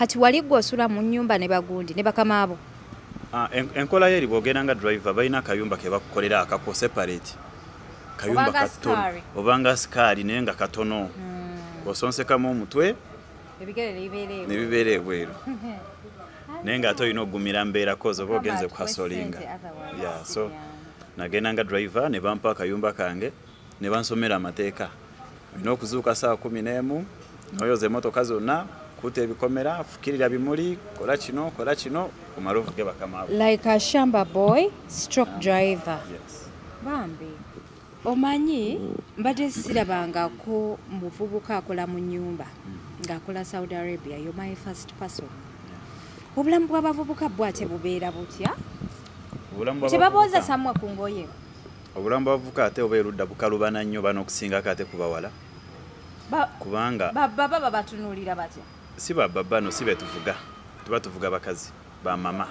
Kati wali gw'osula mu nnyumba ne bagundi ne bakamaabo. Enkola yeri bw'ogenda nga driver balina akayumba ke bakukolera akako separate. Kayumba katono. Obanga sikaali naye nga katono. Osonsekamu omutwe. Ebigere ne bibeera ebweru. Naye ng'ate olina okugumira mbeera kozo oba ogenze kukasolinga. So nagenda nga driver ne bampa akayumba kange ne bansomera amateeka. Olina okuzuuka saa 11 n'oyoza emmotoka zonna kuta ebikomera fukirira bimuli kola kino omala ovuge bakamaabo. Like a shamba boy stroke driver. Yes. Bambi omanyi mbadde sirabangako muvubuka akola mu nnyumba ng'akola Saudi Arabia. You're my first person. Obulamu bw'abavubuka bwate bubeera butya? Tebabooza samwa ku ngoye. Obulamu bw'abavubuka ate oba erudda bukalubana nnyo bano okusinga ate ku bawala. Kubanga baba babatunuulira batya? Si babba no si betuvuga. Tuba tuvuga bakazi ba mama.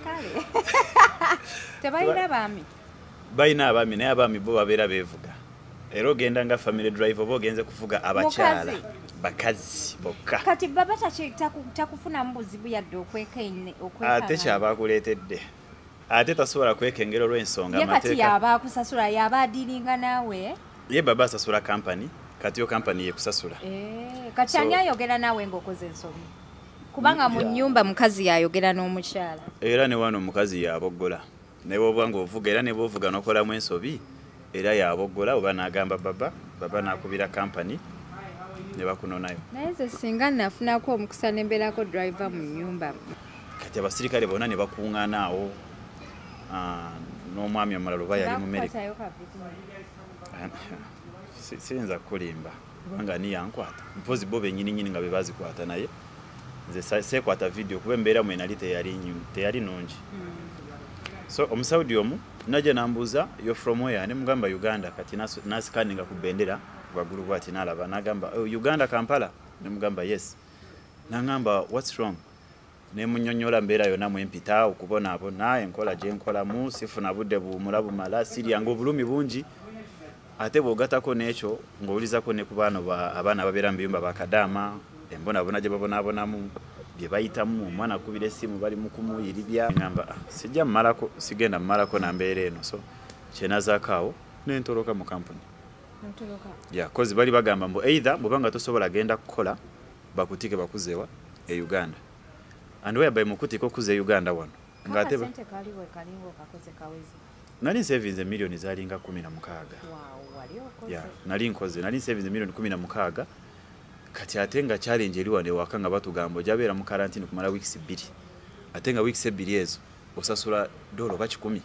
Kale. Tebalina baami. Balina abaami naye abaami bo babeera beevuga. Era ogenda nga family driver oba ogenze kuvuga abakyala. Bakazi bokka. Kati baba takufuna mbuzibu yadde okwekenne. Ate kyabakuleetedde. Ate tasobola kwekengera olw'ensonga amateeka. Ye kati yabaakusasula yabaadiringa naawe. Ye baba asasula company. Kati yo company yekusasula. Kati ani ayogera naawe ng'okoze ensobi? Kubanga mu nnyumba mukazi yayogera n'omukyala. Era ne wano omukazi yaboggola. Ne bw'oba ng'ovuga era ne bw'ovuga n'okolamu ensobi era yaboggola oba n'agamba baba n'akubira company ne bakunonayo. Naye nze singa nafunako omukisa ne mbeerako driver mu nnyumba. Kati abasirikale bonna ne bakuŋŋaana awo n'omwami omulala oba yali mu Amerika. Siyinza kulimba kubanga ni yankwata mpozi bo bennyini nga bebazikwata naye nze sekwata video kuba embeera mwe nali teyali nungi. So omusaudi omu najja nambuuza yo from where ne mugamba Uganda. Kati nasikaninga ku bendera waggulu bwati nalaba nagamba Uganda Kampala ne mugamba yes. Nangamba what's wrong? Ne munnyonnyola mbeera yonna mwempita okubonaabona enkola gye nkolamu sifuna budde buwumula bumala siryanga obulumi bungi. Ate bw'ogatako n'ekyo ng'owulizako ne ku abaana ababeera mu biyumba bakadaama embonabona gye babonaabonamu bye bayitamu omwana akubira essimu bali mu kumuyiribya. Ngamba sigenda mmalako na mbeera eno. So kyenazaako awo n'entoloka mu kampuni. Kozi bali bagamba mbu either bw'obanga tosobola genda kukola bakutike bakuzeewa e Uganda. And whereby mukutika okuza e Uganda wano. Nali savings milioni zalinga 16. Nali nkoze nali savings milioni 16. Kati ate nga challenge eri wane waka nga batugamba ojabeera mu quarantine kumala weeks 2. Ate nga weeks 2 ezo osasula $10 ba 10.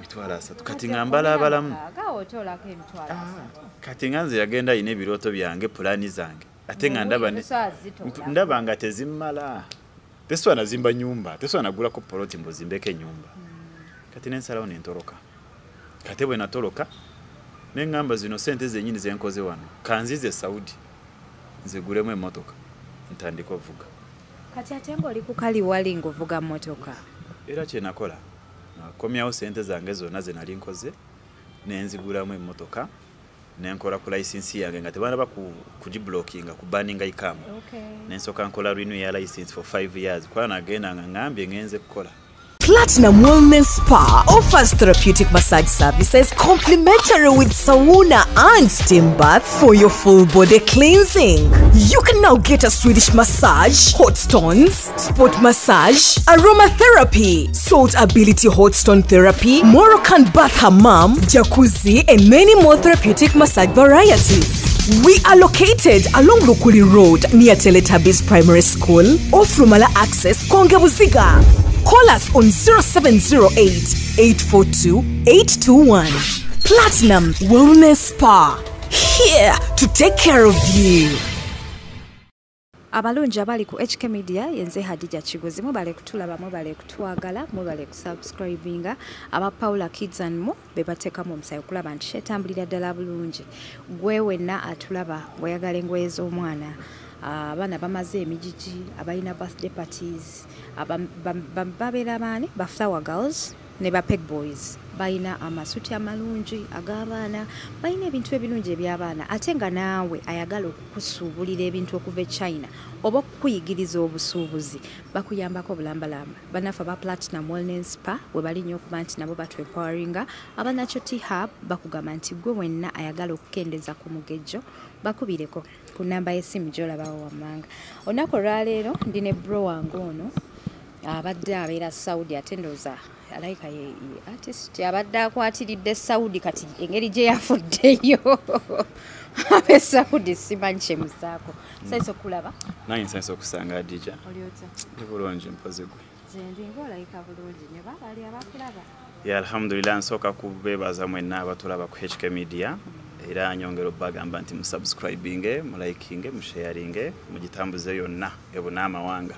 Mitwala 3. Kati ngambala abalamu. Kati nganze yagenda ine ebiroto byange plani zange. Ate nga ndaba nga tezimmala. Teswana zimba nyumba. Teswana gula ko poloti mbozimbeke nyumba. Kati nensalawo n'entoloka. Kati bwe natoloka n'engamba zino sente zennyini zenkoze wano kanzize Saudi nzigulemu emmotoka ntandika ovuga. Kati ate ng'oli ku kaliwali ng'ovuga mmotoka. Era kye nakola nakomyawo sente zange zonna ze nali nkoze nenzigulamu emmotoka nenkola ku license yange nga tebanaba kugiblockinga ku banninga ikamu. Nensooka nkola renew ya license for 5 years kwa nagenda nga ngambye ngenze kukola. Platinum Wellness Spa offers therapeutic massage services complimentary with sauna and steam bath for your full body cleansing. You can now get a Swedish massage, hot stones, sport massage, aromatherapy, salt ability hot stone therapy, Moroccan bath hammam, jacuzzi, and many more therapeutic massage varieties. We are located along Lukuli Road near Teletubbies Primary School, off Rumala Access, Kongebuziga. Call us on 0708-842-821. Platinum Wellness Spa, here to take care of you. Abalungi abali ku HK Media yenze Hadija Kigozi mubale kutulaba mubale kutwagala mubale kusubscribinga aba Paula Kids and Mo bebateka mu msayo kulaba nti shetambulira ddala bulungi gwewenna atulaba bwayagala engoye z'omwana abaana bamaze emijiji abalina birthday parties babeera baani ba flower girls ne ba peg boys balina amasuti amalungi ag'abaana, balina ebintu ebirungi eby'abaana, ate nga naawe ayagala okukusuubulira ebintu okuva e China oba okukuyigiriza obusuubuzi, bakuyambako bulambalamba. Bannaffe aba Platinum Wellness Spa we balinnyo okuba nti nabo batwepawaringa. aba Natural Tea Hub bakugamba nti gwe wenna ayagala okukendeza ku mugejjo bakubireko ku namba y'essimu gy'olabawo wammanga. Olunaku olwaleero ndi ne bro wange ono abadde abeera Saudi, ate ndowooza alayika ye artist abadde akwatiridde Saudi, kati engeri gye yafuddeyo abe Saudi simanyi kyemuzaako. Nsanyusa okulaba. Nange nsanyusa okusanga Adija. Oli otya? Ndi bulungi mpozi gwe. Nze ndi ng'olayika bulungi ne baabali abakulaba. Ya alhamdulillah, nsooka kubeebaza mwenna abatulaba ku HK Media. Era nyongera okubagamba nti musubscribinge, mulikinge, musharinge, mugitambuze yonna ebuna amawanga.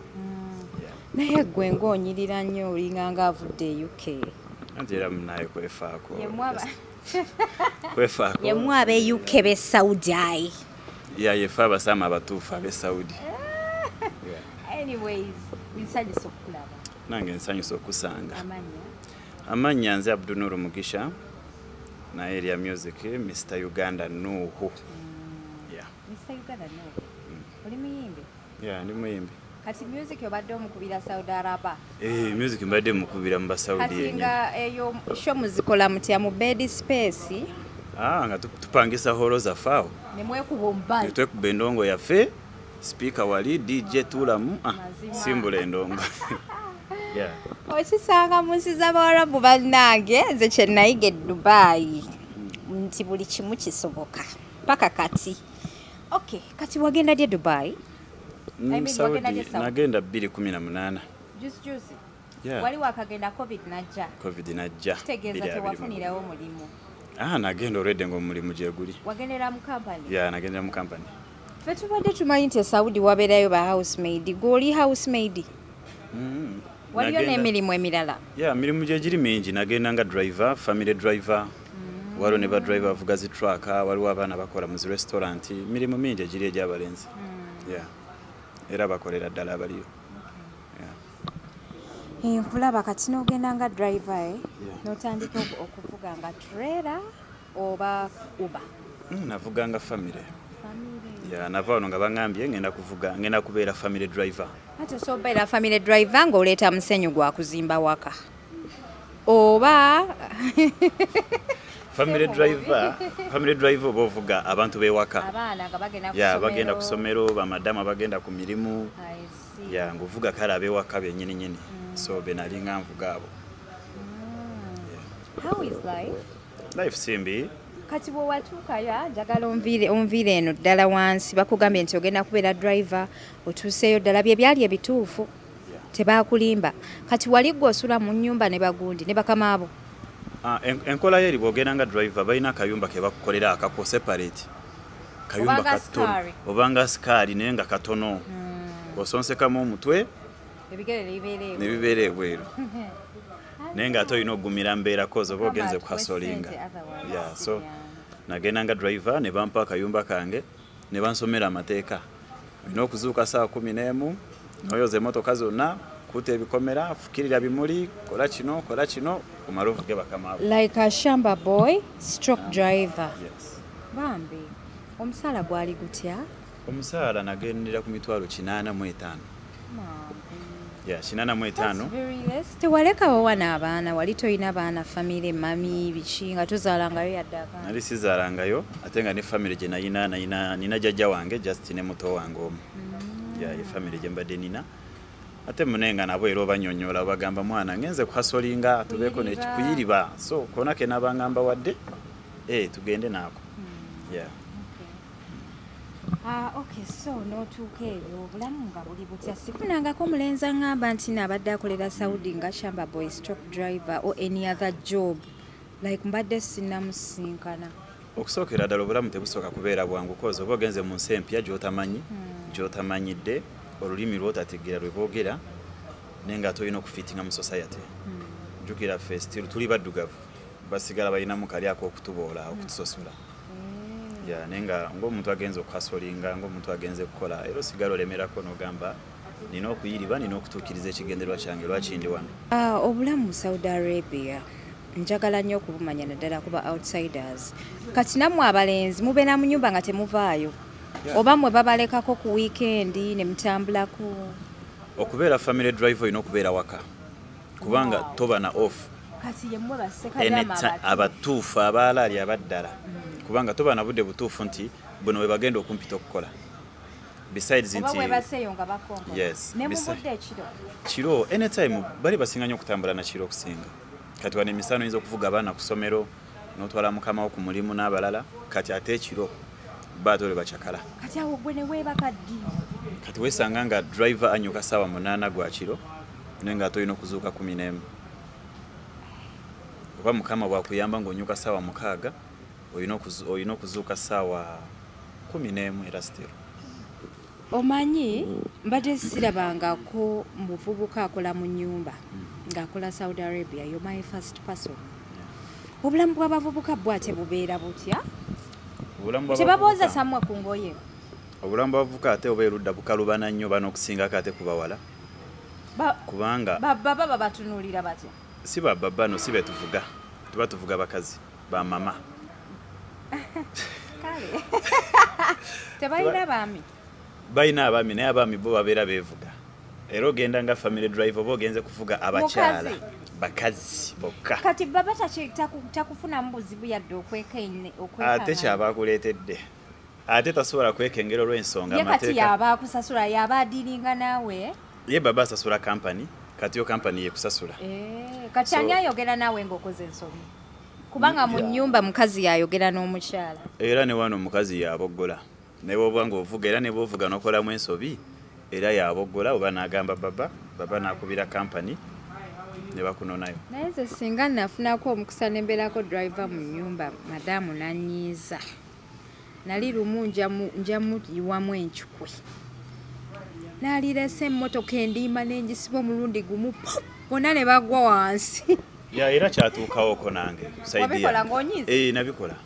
Naye gwe ng'onyirira nnyo olinga ng'avudde e UK. Anti era munaye kwefaako. Yemu ab'e UK b'e Saudi ayi. Ya yefa abasama abatuufu ab'e Saudi. Anyways, nsanyusa okulaba. Nange nsanyusa okusanga. Amanya Nze Abdunuru Mugisha na Area Music, Mr. Uganda Nuhu. Yeah. Mr. Uganda Nuhu. Oli muyimbi? Yeah, ndi muyimbi. Kati music obadde omukubira Saudi Arabia. Music mbadde mukubira mu Saudi yenye. Kati nga eyo show muzikola mutya mu bed space. Nga tupangisa holo za fao. Ne mwekuba ombali. Twekuba endongo yaffe, speaker wali DJ tulamu, simbula endongo. Yeah. Okisanga mu nsi z'Abarabu bannange, nze kye nayiga e Dubai. Nti buli kimu kisoboka. Paka kati. Okay, kati wagenda dye Dubai? Saudi nagenda 2018. Juzi. Yeah. Wali wakagenda COVID najja. Kitegeeza tewafunirawo mulimu. Nagenda already ng'omulimu gye guli. Wagendera mu company? Yeah, nagendera mu company. Ffe tubadde tumanyi nti Saudi wabeerayo ba housemaid. Gw'oli housemaid? Waliyo n'emirimu emirala? Yeah, mirimu gye giri mingi. Nagenda nga driver, family driver. Waliwo ne ba driver avuga zi truck, waliwo abaana bakola mu restaurant. Mirimu mingi egiri egy'abalenzi. Yeah. Era bakolera ddala abaliyo. Nkulaba kati n'ogenda nga driver n'otandika okuvuga nga trailer oba Uber? Navuga nga family. Nava wano nga baŋŋambye ngenda kubeera family driver. Ate osobeera family driver ng'oleeta musenyu gwa kuzimba waka oba family driver oba ovuga abantu b'ewaka. Abaana nga bagenda ku ssomero, bamadama bagenda ku mirimu. Ng'ovuga kale ab'ewaka bennyini. So benali nga nvuga abo. How is life? Life simbi. Kati bwe watuukayo njagala onviire eno ddala wansi, bakugambye nti ogenda kubeera driver, otuuseeyo ddala bye byali ebituufu, tebaakulimba. Kati wali gwe osula mu nnyumba ne bagundi ne bakama abo? Enkola yeri bw'ogenda nga driver balina akayumba ke bakukolera akako separate. Kayumba katono. Obanga sikaali naye nga katono. Osonsekamu omutwe ne bibeera ebweru. Naye nga ate olina okugumira mbeera kozi oba ogenze kuhasolinga. So nagenda nga driver ne bampa akayumba kange ne bansomera amateeka. Olina okuzuuka saa 11, noyoza emmotoka zonna, kuta ebikomera, fukirira bimuli, kola kino omala ovuge bakama abo. Like a shamba boy stroke driver. Yes. Bambi omusaala gwali gutya? Omusaala nagendera ku mitwalo 85. Yeah, 85. Tewalekawo wana abaana, wali toyina baana, family, mami, biki nga tozaalangayo yadde abaana? Nali sizaalangayo, ate nga ne family gye nina jjajja wange, just ne muto wange omu. Ye family gye mbadde nina. Ate munenga nabo era obanyonyola bagamba mwana ngenze kuhasolinga tubeeko nekikuyiriba. So kona ke nabangamba wadde tugende naako. Yeah. Okay, so n'otuuka ebyo obulamu nga buli butya. Sifunangako omulenzi aŋŋamba nti nabadde akolera Saudi nga shamba boy stroke driver or any other job. Like mbadde sinnamusinkana. Okusookera ddala obulamu tebusooka kubeera bwangu kozi oba ogenze mu nsi empya gy'otamanyi, gy'otamanyidde, olulimi lw'otategeera lwe boogera, naye nga tolina okufiitinga mu society. Jjukira ffe still tuli baddugavu, basigala balinamu kali ak'okutuboola, okutusosola. Naye nga ng'omuntu agenze okuhasolinga, ng'omuntu agenze kukola, era osigala olemerako n'ogamba nina okuyiriba, nina okutuukiriza ekigendererwa kyange lwaki ndi wano. Obulamu mu Saudi Arabia njagala nnyo okubumanya naddala kuba outsiders kati nammwe abalenzi mubeera mu nnyumba nga temuvaayo oba mwe babalekako ku wiikendi ne mutambulako okubeera family drive olina okubeera waka kubanga toba na off kati yemmwe bassekadama abatuufu abaalaali abaddala kubanga toba na budde butuufu nti buno bwe bagenda okumpita okukola besides nti yes kiro anytime bali basinga nnyo okutambula na kiro okusinga kati wane emisano yinza okuvuga abaana ku ssomero n'otwala mukama wo ku mulimu n'abalala kati ate ekiro baatole bakyakala kati awo gwe ne weebakaddi kati weesanga nga driver anyuka ssaawa 8 gwa kiro naye nga tolina okuzuuka 11 oba mukama bwakuyamba ng'onyuka ssaawa 6 olina okuzuuka ssaawa 11 era sitero omanyi mbadde sirabangako muvubuka akola mu nnyumba ng'akola Saudi Arabia you're my first person obulamu bw'abavubuka bwate bubeera butya tebabooza samwe ku ngoye obulamu bw'abavubuka ate oba erudda bukalubana nnyo ban'okusingako ate ku bawala kubanga baba batunuulira batya si bababa no si betuvuga tuba tuvuga bakazi ba mama kale tebalina baami balina abaami naye abaami bo babeera beevuga era ogenda nga family drive oba ogenze kuvuga abakyala bakazi bokka kati baba takufunamu buzibu yadde ate kyabakuleetedde ate tasobola kwekengera olw'ensonga amateeka kati yabaakusasula yaba adiringa naawe ye baba asasula kampani kati yo kampani yekusasula kati ani ayogera naawe ng'okoze ensobi kubanga mu nnyumba mukazi yayogera n'omukyala era ne wano omukazi yaboggola ne bwoba ng'ovuga era ne bw'ovuga n'okolamu ensobi era yaboggola oba n'agamba baba n'akubira kampani ne bakunonayo naye nze singa nafunako omukisa nembeerako driver mu nnyumba madamu nanyiiza nali lumu njamuyiwamu enkikwe naalirese emmotoka endiima n'engisiba omulundi gumu bonna ne bagwa wansi era kyatuukawoko nange wabikola ng'onyiiza nabikola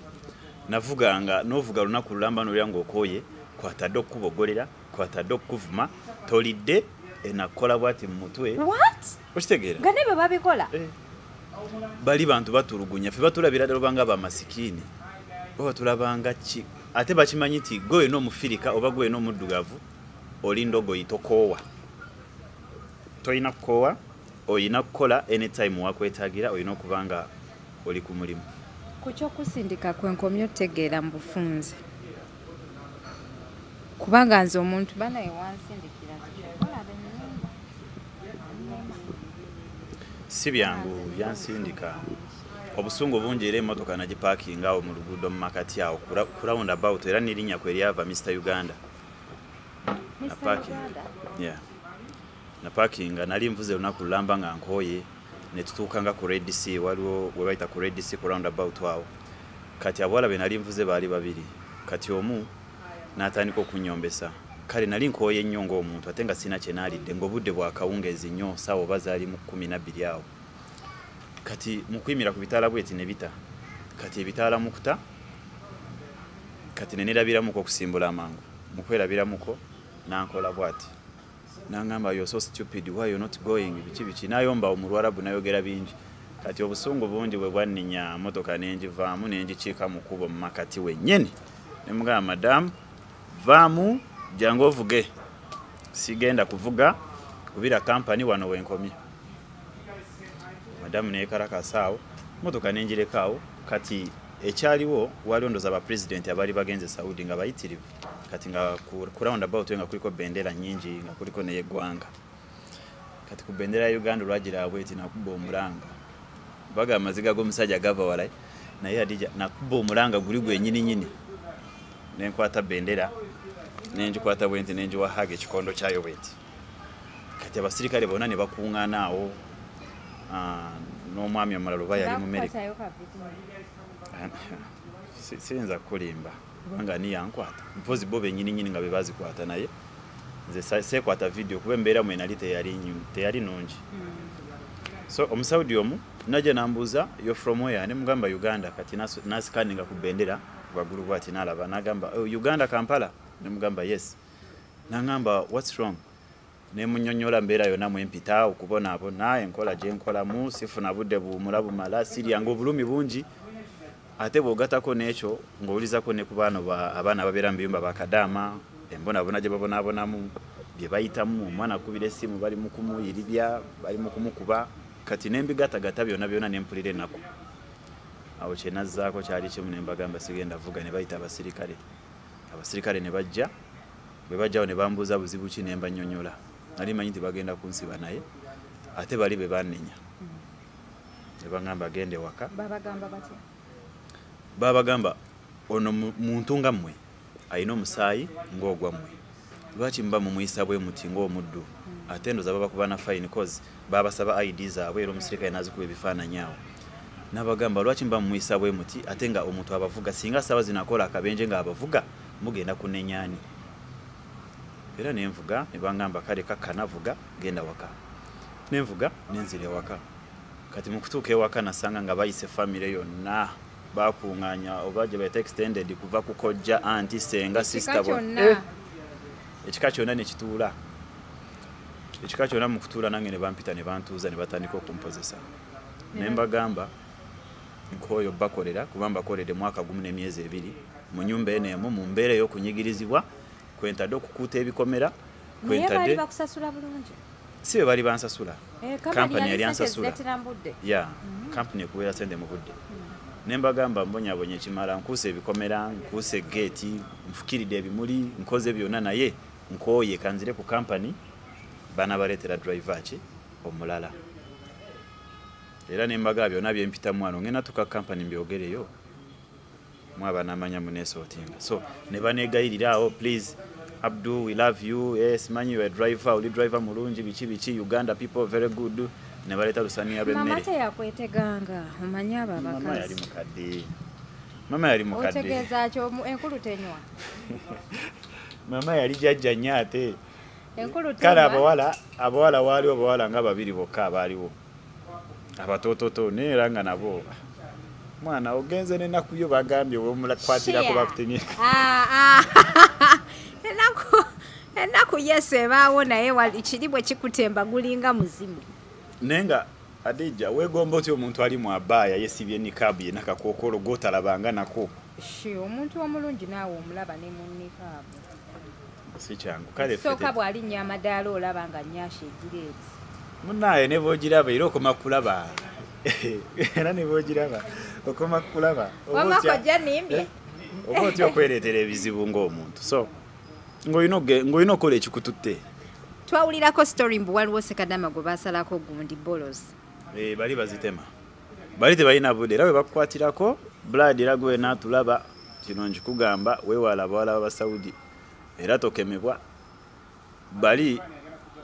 navuganga n'ovuga lunaku lulamba nolya ng'okooye kwatadde okukubogolera kwatadde okukuvuma tolidde enakola bwati mu mutwe okitegeera nga ne bwe babikola bali bantu batulugunya ffe batulabira ddala obanga bamasikiini oba tulabanga ki ate bakimanyi nti gwe n'omufirika oba gwe n'omuddugavu oli ndogoyi tokoowa tolina kukoowa olina kukola anytime wakwetaagira olina okuba nga oli ku mulimu ku kyokusindika kwenkomye otegeera mu bufunze kubanga nze omuntu banaye wansindikira si byangu byansindika obusungu bungi era emmotoka nagipaakinga awo mu luguudo mu makati awo ku roundabout era n'erinnya kwe lyava Mr. Uganda napaakinga nali nvuze lunaku lulamba nga nkooye ne tutuuka nga ku Red Sea waliwo we bayita ku Red Sea ku roundabout awo kati abawala be nali nvuze baali babiri kati omu n'atandika okunnyombesa kale nali nkooye nnyo ng'omuntu ate nga sina kye naalidde ng'obudde bwakawungeezi nnyo saawa oba zaali mu 12 awo kati mu kuyimira ku bitaala bweti ne bita kati ebitaala mukuta kati ne nerabiramuko okusimbula amangu mu kwerabiramuko nankola bwati nangamba you're so stupid why you're not going biki nayomba omulwarabu nayogera bingi kati obusungu bungi bwe bwanninya motoka nenjivaamu nenjikiika mu kubo mu makati wennyini ne mugamba madamu vaamu jangu ovuge sigenda kuvuga kubira kampani wano wenkomye madamu neyekalakasaawo motoka nenjirekaawo kati ekyaliwo waliwo ndoza ba president abali bagenze Saudi nga bayitirivu kati nga ku roundabout nga kuliko bendera nyingi nga kuliko neyeggwanga kati ku bendera ya Uganda lwagira bweti nakuba omulanga baga amaziga g'omusajja gava walai naye Hadija nakuba omulanga guli gwenyini nyini nenkwata bendera nenjikwata bwenti nenjiwahaga ekikondo kyayo bwenti kati abasirikale bonna ne bakuŋŋaana awo n'omwami omulala oba yali mu Amerika siyinza kulimba kubanga ni yankwata mpozi bo bennyini nga bebazikwata naye nze seekwata video kuba embeera mwe nali teyali nungi so omusaudi omu najja nambuuza yo from where ne mugamba Uganda kati nasikaninga ku bendera waggulu bwati nalaba nagamba Uganda Kampala ne mugamba yes nangamba what's wrong ne munyonyola mbeera yonna mwempita okubonaabona enkola gye nkolamu sifuna budde buwumula bumala siryanga obulumi bungi ate bw'ogatako n'ekyo ng'owulizako ne ku abaana ababeera mu biyumba bakadaama embonabona gye babonaabonamu bye bayitamu omwana akubira essimu bali mu kumuyiribya bali mu kumukuba kati n'embigatagata byonna byonna ne mpulira ennaku awo kye nazzaako kyali kimu ne mbagamba sigenda vuga ne bayita abasirikale ne bajja bwe bajjawo ne bambuuza buzibu ki ne mbanyonyola nali manyi nti bagenda kunsiba naye ate bali be bannenya ne bagamba gende waka babagamba ono muntu nga mmwe alina omusaayi ng'ogwammwe lwaki muba mumuyisa bwe muti ng'omuddu ate ndoza babakuba na fine cause babasaba ID zaabwe era omusirikale nazikuba ebifaananyi awo nabagamba lwaki muba mumuyisa bwe muti ate nga omuntu abavuga singa saawa zinakola akabenje nga abavuga mugenda kunenyaani era nenvuga ne bangamba kale kakkanavuga genda waka nenvuga nenzira ewaka kati mu kutuuka ewaka nasanga nga bayise famire yonna bakuŋŋaanya oba gye bayita extended kuva ku kojja anti senga sister ekika kyonna ne kituula ekika kyonna mu kutuula nange ne bampita ne bantuuza ne batandika okumpozesa ne mbagamba nk'oyo bakolera kuba mbakolere mwaka gumu n'emyezi 2 mu nyumba eno emu mu mbeera ey'okunyigirizibwa kwentadde okukuuta ebikomera kwentadde si be bali bansasula kampani yali ansasula ya kampani ekubeera sente mu budde ne mbagamba mbonyabonye ekimala nkuuse ebikomera nkuuse geeti nfukiridde ebimuli nkoze byonna naye nkooye kanzire ku kampani banabaleetera driver ki omulala era ne mbagamba byonna byempitamu wano ngenda tuka kampani mbyogereyo mwaba namanya muneesootinga so ne baneegayirira awo please Abdul, we love you. Yes, man, you are a driver. Oli driver mulungi bichi Uganda people very good. Ne baleta lusani ya bemmere. Mama te yakweteganga. Omanya abakazi. Mama yali mukadde. Otegeeza kyo enkulu tenywa. Mama yali jajja nyaate. Enkulu tenywa. Kale abawala waliwo abawala nga babiri bokka abaaliwo. Abatototo neera nga nabo. Mwana ogenze n'ennaku yo bagambye w'omulakwatirako bakutemye. Ennaku yese baawo naye ekiribwe kikutemba gulinga muzimu. Nenga Adija wegomba otyo omuntu ali mu abaya yesibye nikabu ye nakakokolo gotalabanga nako. Omuntu omulungi naawe omulaba ne mu nikabu. Si kyangu kale fete. Soka bwali nnyo amadaala olaba nga nnyasha egireeti. Munaye ne boogiraba era okoma kulaba. Era ne boogiraba okoma kulaba. Wamakojja nimbye. Oba otyo okwereetera ebizibu ng'omuntu. So ngoyina okola ekikututte. Twawulirako story mbu waliwo sekadama gwe basalako gundi bolos. Bali bazitema. Bali tebalina budde era bwe bakukwatirako blood era gwe naatulaba kino nkikugamba weewala abawala b'Abasaudi era tokemebwa. Bali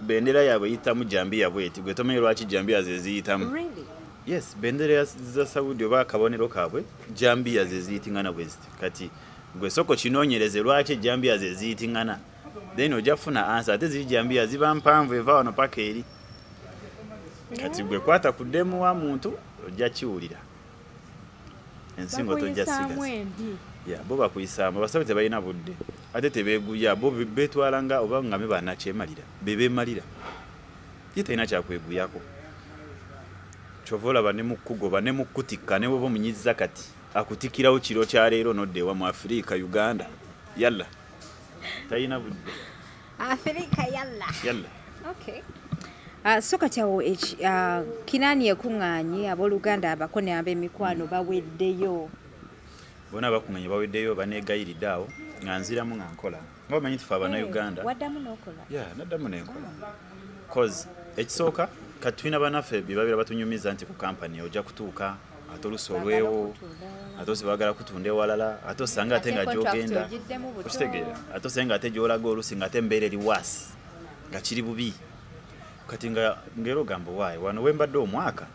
bendera yaabwe yitamu jambiya bweti gwe tomanyi lwaki jambiya ze ziyitamu. Really? Yes, bendera za Saudi oba akabonero kaabwe jambiya ze ziyitingana bwe ziti kati gwe soko kinoonyereze lwaki jambiya ze ziyitingana then ojja kufuna answer ate ziri jambiya ziba mpanvu eva wano paka eri kati gwe kwata ku ddemu wa muntu ojja kiwulira ensingo tojja sigaza bo bakuyisaamu Abasawo tebalina budde ate tebeeguya bo beetwala nga oba nga bebanakyemalira bebeemalira ye talina kyakweguyako kyova olaba ne mukugoba ne mukutikka ne bweba omunyiza kati akutikirawo kiro kya leero nodde ewa mu Afirika Uganda yalla talina budde Afirika yalla. Okay. So kati awo Kinaani ekuŋŋaanye abooluganda abakone ab'emikwano baweddeyo. Bona abakuŋŋaanye baweddeyo baneegayiridde awo nga nziramu nga nkola. Nga bamanyi tufe Abannayuganda. Waddamu n'okola? Naddamu n'enkola. Cause ekisooka kati tulina bannaffe bye babeera batunyumiza nti ku kampani ojja kutuuka ate olusi olwewo ate osi baagala kutunda ewalala ate osanga ate nga gy'ogenda okitegeera ate osanga ate gy'olaga olusi nga ate embeera eri waasi nga kiri bubi kati nga ngero gamba waayi wano we mbadde omwaka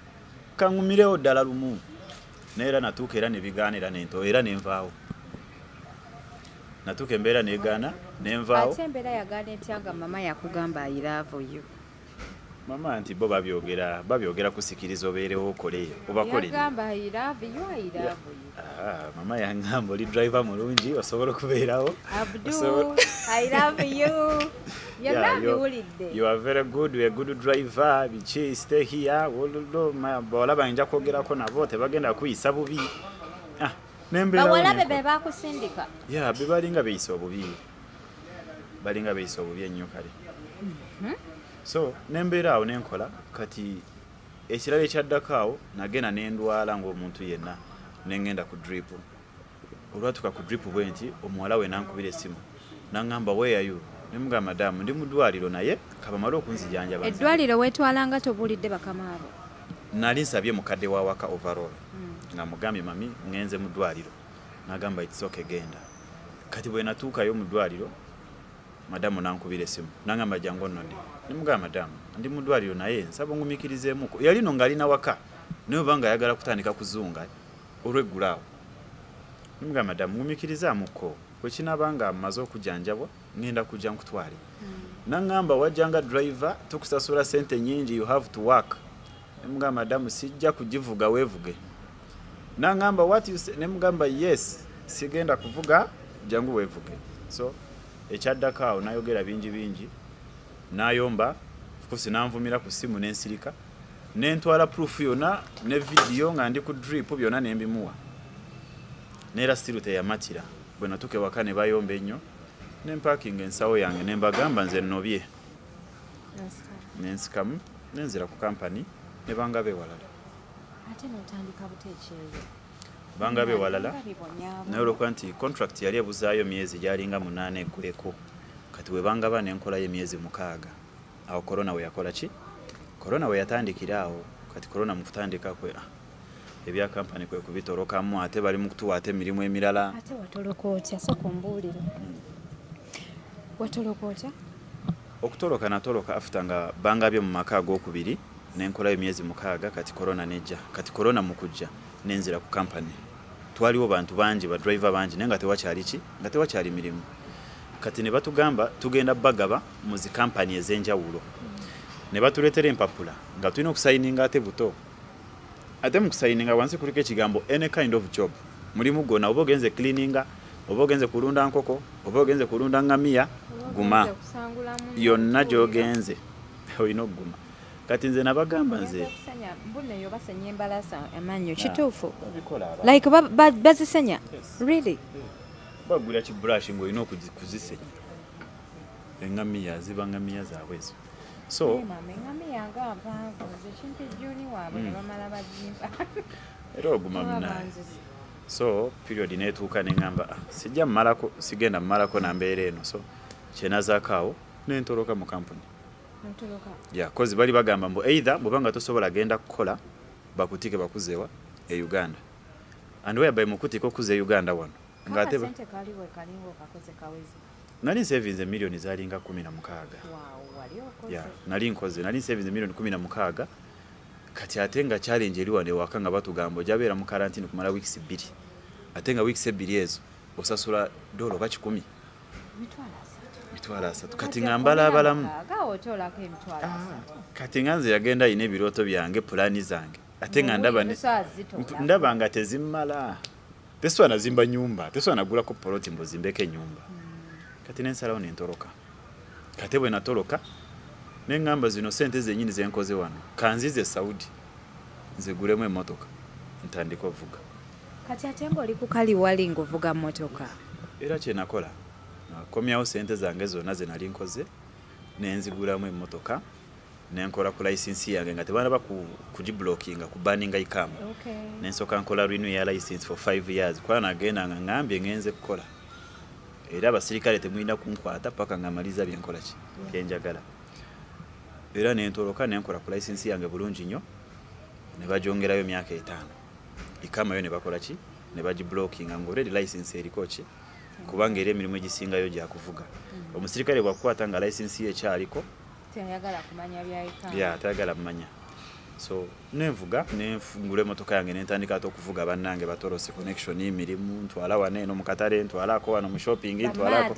kaŋŋumirewo ddala lumu neera natuuka era ne bigaanira nento era nenvaawo natuuka embeera neegaana nenvaawo ate embeera yagaana etya nga mama yakugamba I love you mama anti bo babyogera kusikiriza obeerewo okoleyo obakolere yagamba I love you mama yangamba oli driver mulungi osobola okubeerawo Abdul I love you you are very good, you are a good driver, bichi stay here, bola banja kwogerako nabo tebagenda kuyisa bubi. Bawala bebe bakusindika. Yeah, bebalinga beyisa obubi. Balinga beyisa obubi ennyo kale. So, nembera awo nenkola kati ekirala ekyaddakaawo nagenda nendwala ng'omuntu yenna nengenda ku drip. Olwatuka ku drip bwe nti omuwala we nankubira essimu. Nangamba where are you? Nimuga madamu ndi mudwaliro naye kabamala okunzijanjaba. Eddwaliro wetwalanga tobulidde bakamaabo. Nali nsabye mukadde wa waka overall. Nga mugambye mami ngenze mudwaliro. Nagamba it's okay genda. Kati bwe natuukayo mudwaliro madamu nankubira essimu. Nangamba jangu nno ndi. Nimuga madamu ndi mudwaliro naye nsaba ngumikirizeemuko. Yali no ngalina waka. Naye banga yagala kutandika kuzunga olweggulaawo. Nimuga madamu ngumikirizeemuko. Kwekinabanga amaze okujanjabwa ngenda kujja nkutwale. Nangamba wajjanga driver tukusasula sente nyingi you have to work. Nemugamba madamu sijja kujivuga wevuge. Nangamba what you say nemugamba yes sigenda kuvuga jangu wevuge. So ekyaddakaawo nayogera bingi nayomba fukusi nanvumira ku simu nensirika nentwala proof yona ne video nga ndi ku drip byona nembimuwa. Nera still teyamatira. Bwe natuke wakane bayomba ennyo nempakinga ensawo yange nembagamba nze nnobye nensikamu nenzira ku company ne bangabe walala ate notandika buteekyeyo bangabe walala naye olwokuba nti contract yali ebuzaayo myezi gyalinga 8 eggweko kati we bangaba nenkola y'emyezi 6 awo corona we yakola ki corona we yatandikira awo kati corona mukutandika kwe ebya company kwe kubitorokamu ate bali mu kutuwa ate emirimu emirala ate watoloka otya so kumbuulira watoloka otya okutoloka natoloka after nga bangabye mu maka ag'okubiri nenkola emyezi 6 kati corona nejja kati corona mukujja nenzira ku company twaliwo bantu bangi ba driver bangi nenga tewakyali ki nga tewakyali mirimu kati ne batugamba tugenda bagaba mu zi company ezenjawulo ne batuletera empapula nga tulina okusayininga ate buto ate mu kusayininga wansi kuliko ekigambo any kind of job mulimu gona oba ogenze cleaninga oba ogenze kulunda nkoko oba ogenze kulunda ngamia guma yonna gy'ogenze olina okuguma kati nze nabagamba nze mbuneyo basenya embalasa amanyo kituufu like bazisenya really bagula kibrush ng'olina okuzisenya engamiya ziba ngamiya zaabwe ezo so era oguma munaye so period netuuka neŋŋamba sijja mmalako sigenda mmalako nambeera eno so kyenazaakaawo nentoloka mu kampuni kozi bali bagamba mbu either bwebanga tosobola genda kukola bakutike bakuzeewa e Uganda and whereby mukutike okuza e Uganda wano ng'ate nali savings emiliyoni zalinga 16 nali nkoze nali savings emiliyoni 16 kati ate nga challenge eri wano ewaka nga batugamba ojabeera mu quarantine kumala weeks 2 ate nga weeks 2 ezo osasula $10 oba 10 mitwalo 3 kati ngambala abalamu kati nganze yagenda ine ebirooto byange pulani zange ate nga ndaba nga tezimmala teswana zimba nyumba teswana gula ko poloti mbozimbeke nyumba kati nensalawo nentoloka kati bwe natoloka nengamba zino sente zenyini zenkoze wano kanzize Saudi nzigulemu emmotoka ntandika ovuga kati ate ng'oli ku kaliwali ng'ovuga mmotoka era kye nakola nakomyawo sente zange zonna ze nali nkoze nenzigulamu emmotoka nenkola ku license yange nga tebanaba kugiblockinga ku banninga ikamu nensooka nkola renew ya license for 5 years kuba nagenda nga ngambye ngenze kukola era abasirikale temulina kunkwata paka ngamaliza byenkola ki byenjagala era nentoloka nenkola ku license yange bulungi nnyo ne bajongerayo myaka 5 ikama yo ne bakola ki ne bagiblockinga ngo already license eriko ki kubanga era emirimu egisingayo gya kuvuga omusirikale bwakukwata nga license ye ekyaliko tayagala kumanya byayika tayagala kumanya so nenvuga nenfungula emmotoka yange nentandika ate okuvuga bannange batolose connection y'emirimu ntwala wane eno mu katale ntwalako wano mu shopping ntwalako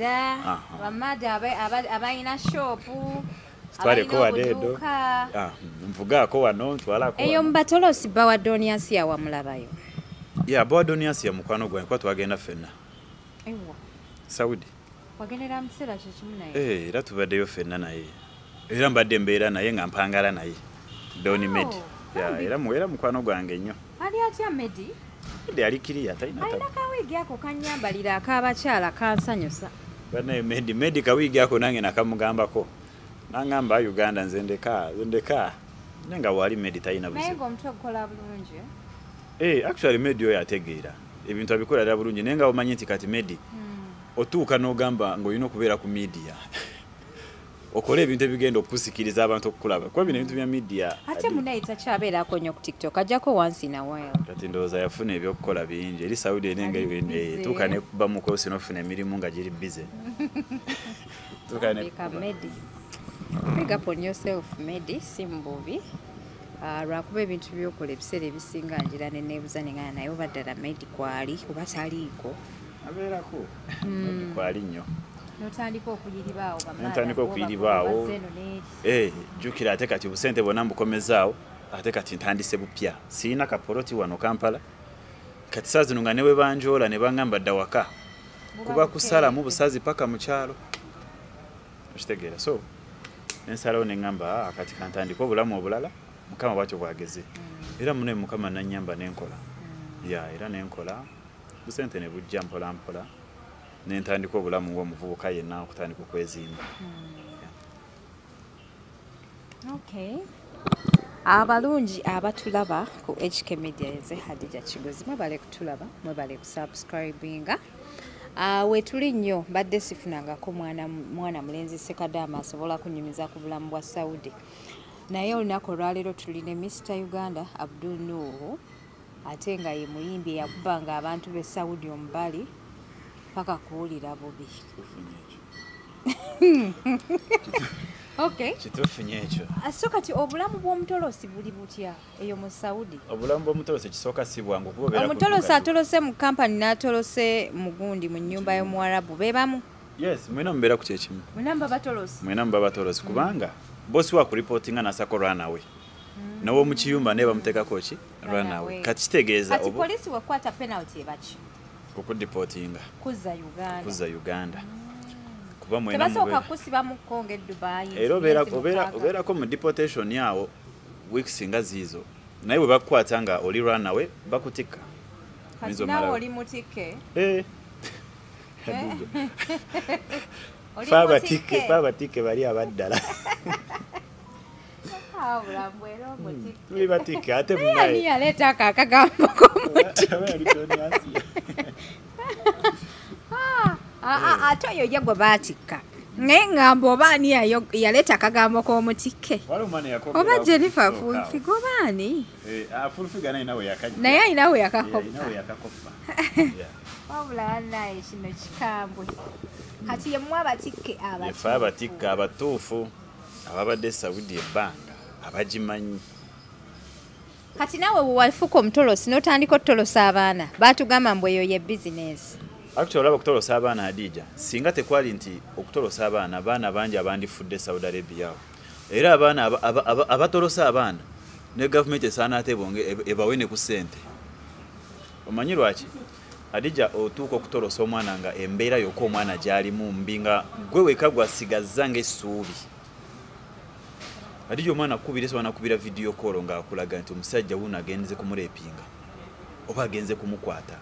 bamada abayina shopu twaleko wadedo nvugaako wano ntwalako eyo mubatolosi bawadoniasi yawamulabayo bawadoniasi ya mukwano gwange kuba twagenda ffenna Saudi wagendera mu kiseera kyekimu naye era tubaddeyo ffenna naye era mbadde mbeera naye nga mpangala naye Doni Medi era mukwano gwange nnyo ali atya Medi ali kiriya talina kawiigi ako kanyambalira ak'abakyala kansanyusa banaye Medi kawiigi ako nange nakamugambako nangamba Uganda nze ndeka nenga wali Medi talina buzibu naye ng'omutwe gukola bulungi actually Medi oyo ategeera ebintu abikolera bulungi naye nga omanyi nti kati Medi otuuka n'ogamba ng'olina okubeera ku media okola ebintu ebigenda okusikiriza abantu okukulaba kuba bino ebintu bya media ate munaye takyabeerako nnyo ku TikTok ajjako once in a while kati ndowooza yafuna ebyokukola bingi eri Saudi enenga tuuka nekuba mukosi n'ofuna emirimu nga giri bize Medi big up on yourself Medi si mububi lwakuba ebintu byokola ebiseera ebisinga ngira neneebuza nengana naye oba ddala Medi kwali oba taliiko abeerako kwali nnyo notandika okuyiribaawo ntandika okuyiribaawo jjukira ate kati obusente bwonna mbukomezaawo ate kati ntandise bupya siina kapoloti wano Kampala kati saa zino nga ne we banjoola ne baŋŋamba dda waka kuba kusalamu busazi paka mu kyalo okitegeera so nensalawo ne ŋŋamba kati kantandika obulamu obulala Mukama bwatyo bwageze era munaye Mukama nannyamba nenkola era nenkola busente ne bujja mpola mpola nentandika obulamu ng'omuvubuka yenna okutandika okwezimba abalungi abatulaba ku HK Media yenze Hadija Kigozi mwebale kutulaba mwebale kusubscribinga wetuli nnyo mbadde sifunangako mwana mulenzi Sekadama asobola kunyumiza ku bulamu bwa Saudi naye olunaku olwaleero tuline Mr Uganda Abdul Nuhu ate nga ye muyimbi eyakubanga abantu be Saudi omubali paka kuwulira bubi kitufunye ekyo so kati obulamu bw'omutolosi buli butya eyo mu Saudi obulamu bw'omutolosi kisooka si bwangu omutolosi atolose mu kampani n'atolose mugundi mu nnyumba y'Omuwarabu bebamu mwena mubeera ku kyekimu mwena muba batolosi kubanga bosi wa kuripootinga nasako ranawe nawo mu kiyumba naye bamuteekako ki ranawe kati kitegeeza polisi wekwata penalty ebaki okudipootinga kuzza Uganda kuba mwena kusiba mu Kongo Dubai era obeerako mu deportation yawo weeks nga ziizo naye bwe bakukwata nga oli ranawe bakutikka nawe oli mutike fabatike bali abaddala tuli batike ate munaye yaleeta akagambo ate oyo ye gwe baatikka naye ngamba obaani yaleeta akagambo k'omutike oba Jennifer Fulfiga obaani naye alina we yakakoppa wabula anaye kino kikambwe kati yemu abatikke abatuufu ababadde Saudi ebbanga abagimanyi kati naawe wewafuka omutolosi n'otandika otolosa abaana baatugamba mbu eyo ye bizinesi actually olaba okutolosa abaana Hadija singa tekwali nti okutolosa abaana bangi abandifudde Saudi Arabia era abaana abatolosa abaana ne gavumenti esaana ate bonge ebawe ne ku ssente omanyi lwaki Hadija otuuka okutolosa omwana nga embeera yokka omwana gy'alimu mbi nga gwe weka gwasigazza ng'essuubi Hadija omwana akubira sowana kubira video call nga akulaga nti omusajja wuno agenze kumuleepinga oba agenze kumukwata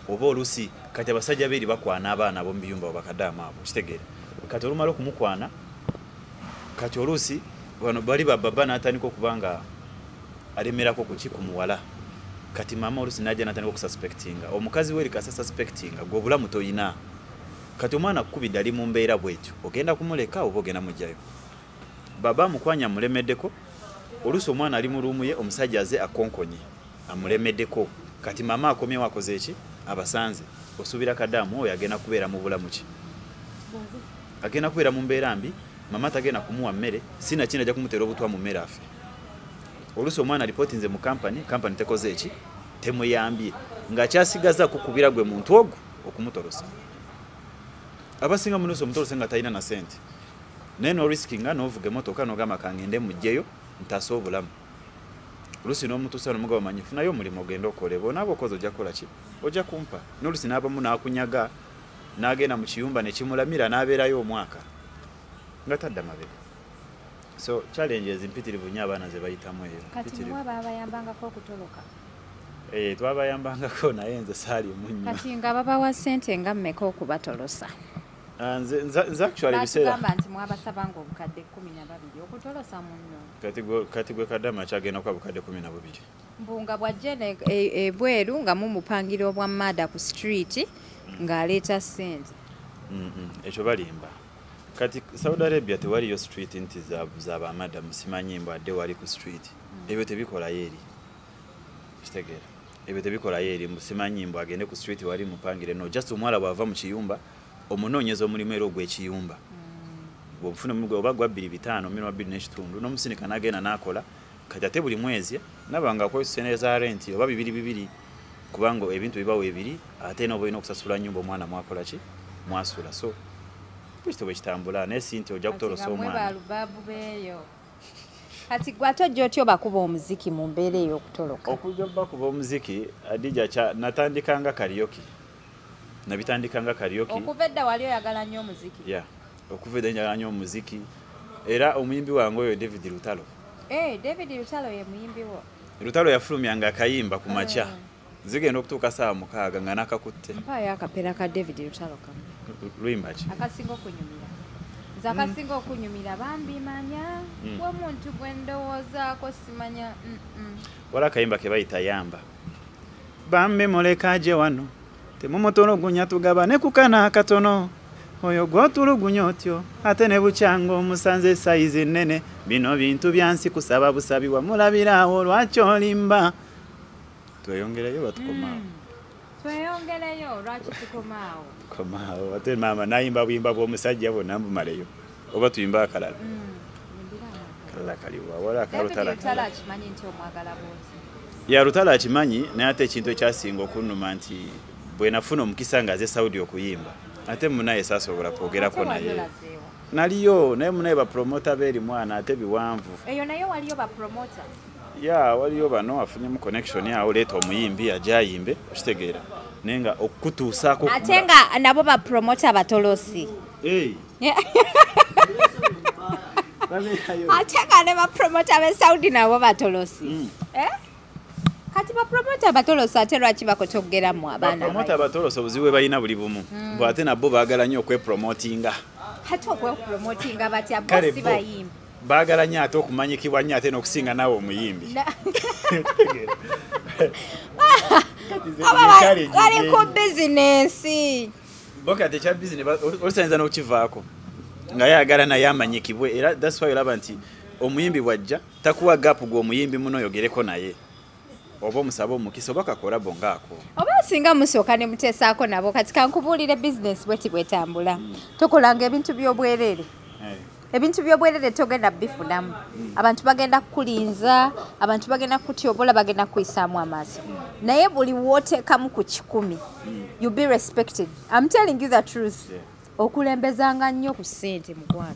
oba olusi kati abasajja beeri bakwana abaana ab'omu biyumba bakadaama abo kitegeera kati olumala okumukwana kati olusi bano bali bababa n'atandika okubanga alemerako ku kikumuwala kati mama olusi najja n'atandika okususpectinga omukazi we erika suspectinga gwe obulamu toyina kati omwana akukubidde ali mu mbeera bwetyo ogenda kumuleka oba ogenda mujjayo baba mukwanya amulemeddeko olusi omwana ali mu luumu ye omusajja aze akonkonye amulemeddeko kati mama akomyewo akoze eki abasanze osuubira kadaamu oyo agenda kubeera mu bulamu ki agenda kubeera mu mbeera mbi mama tagenda kumuwa mmere sina kindi ajja kumuteera obutwa mu mmere afe olusi omwana alipootinze mu kampani tekoze eki temuyambye ng'akyasigaza kukubira gwe muntu ogwo okumutolosa abasinga munosi omutolose nga talina na sente neno riskinga novuga emotoka nogama kangende mujjeyo ntasa obulamu olusi n'omutuusa n'omugabo manyifu naye omulimu ogenda okole bonaaba okoze ojja kukola ki ojja kumpa n'olusi n'abamu n'akunyaga n'agenda mu kiyumba ne kimulamira n'abeerayo omwaka nga tadda mabega so challenges mpitirivu nnyo abaana ze bayitamu eyo kati mwe babayambangako okutoloka twabayambangako naye nze saali munnyo kati nga babawa ssente nga mmeka okubatolosa nze actually biseera batugamba nti mwabasabanga obukadde 12 okutolosa munno kati gwe kaddama kyagenda kuba bukadde 12 mbunga bwajja ebweru nga mumupangira obwa mada ku street ng'aleeta ssente ekyo balimba kati Saudi Arabia tewaliyo street nti z'abamada musimanyi mbu adde wali ku street ebyo tebikolayo eri kitegeera ebyo tebikolayo eri musimanyi mbu agende ku street wali mupangire no just omwala bwava mu kiyumba omunoonyeza omulimu era ogw'ekiyumba bw'ofuna omulimu oba gwa 25 milioni 2 n'ekitundu n'omusindika n'agenda n'akola kati ate buli mwezi nabanga akozesa za rent oba 2 kubanga ebintu bibawo ebiri ate n'oba olina okusasula nnyumba omwana mwakola ki mwasula so bwekityo bwekitambula naye si nti ojja kutolosa omwana kati gwatojja otyo bakuba omuziki mu mbeera ey'okutoloka okujja bakuba omuziki Adija natandikanga karaoke nabitandikanga karaoke okuva edda wali oyagala nnyo omuziki okuva edda njagala nnyo omuziki era omuyimbi wange oyo David Lutalo David Lutalo ye muyimbi wo Lutalo yafulumyanga akayimba ku makya zigenda okutuuka saa 6 nga nakakutte mpaayo akapera ka David Lutalo kamu luyimba ki akasinga okunyumira nze akasinga okunyumira bambimanya omuntu gwe ndowoozaako simanya wala akayimba ke bayita yamba bambi mulekaje wano temumutulugunya tugaba ne kukana akatono oyo gwotulugunya otyo ate ne bukyanga omusanze sayizi nnene bino bintu byansi kusaba busabibwa mulabirawo lwaki olimba tweyongereyo batukomaawo tweyongereyo lwaki tukomaawo komaawo ate maama nayimba buyimba bw'omusajja bwonna mbumaleyo oba tuyimba akalala kalala kaliwa wala akalutala akimanyi nti omwagala bwoti ya Lutalo akimanyi naye ate ekintu ekyasinga okunnuma nti bwe nafuna omukisa ng'aze Saudi okuyimba ate munaye saasobola kwogerako naye naliyo naye munaye bapromota beeri mwana ate biwanvu eyo naye waliyo bapromota waliyo bano afunyemu connection yawo leeta omuyimbi ajayimbe okitegeera naye nga okutuusaako ate nga nabo bapromota batolosi ate nga ne bapromota be Saudi nabo batolosi kati bapromota batolosi ate lwaki bakotogeramu abaana bapromota batolosi obuzibu balina buli bumu bwe ate nabo baagala nnyo okwepromotinga ate okwepromotinga batya bosi bayimbi baagala nnyo ate okumanyikibwa nnyo ate n'okusinga nawe omuyimbi bali ku bizinensi bokati ekya bizinesi olusanyiza n'okivaako nga yayagala naye amanyikibwe era that's why olaba nti omuyimbi bwajja takuwa gapu gw'omuyimbi muno oyogereko naye oba omusaba omukisa oba kakolabo ngaako oba singa musooka ne muteesaako nabo kati kankubuulire bizinesi bweti bwetambula tokolanga ebintu by'obwerere ebintu by'obwerere togenda bifunamu abantu bagenda kukulinza abantu bagenda kukutyobola bagenda kukuyisaamu amaaso naye buli wooteekamu ku 10 you be respected. I'm telling you the truth okulembezanga nnyo ku ssente mukwano